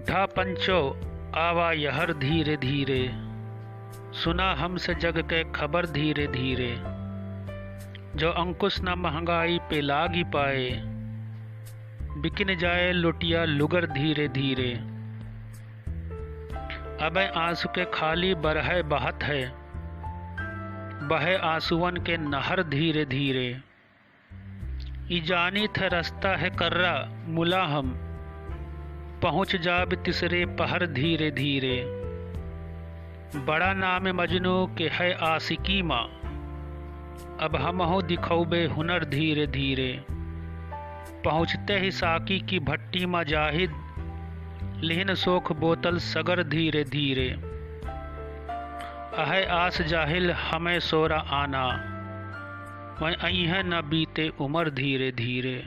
उठा पंचो आवा यहर धीरे धीरे, सुना हमसे जग के खबर धीरे धीरे। जो अंकुश न महंगाई पे लाग ही पाए, बिकिन जाए लुटिया लुगर धीरे धीरे। अब आंसू के खाली बरह बहत है, बहे आंसुअन के नहर धीरे धीरे। ई जानी थे रास्ता है कर्रा मुला हम, पहुँच जाब तीसरे पहर धीरे धीरे। बड़ा नाम मजनू के है आशिकी माँ, अब हम हो दिखौबे हुनर धीरे धीरे। पहुँचते ही साकी की भट्टी माँ जाहिद, लिहन सोख बोतल सगर धीरे धीरे। अहे आस जाहिल हमें सोरा आना, वहीं आई है न बीते उमर धीरे धीरे।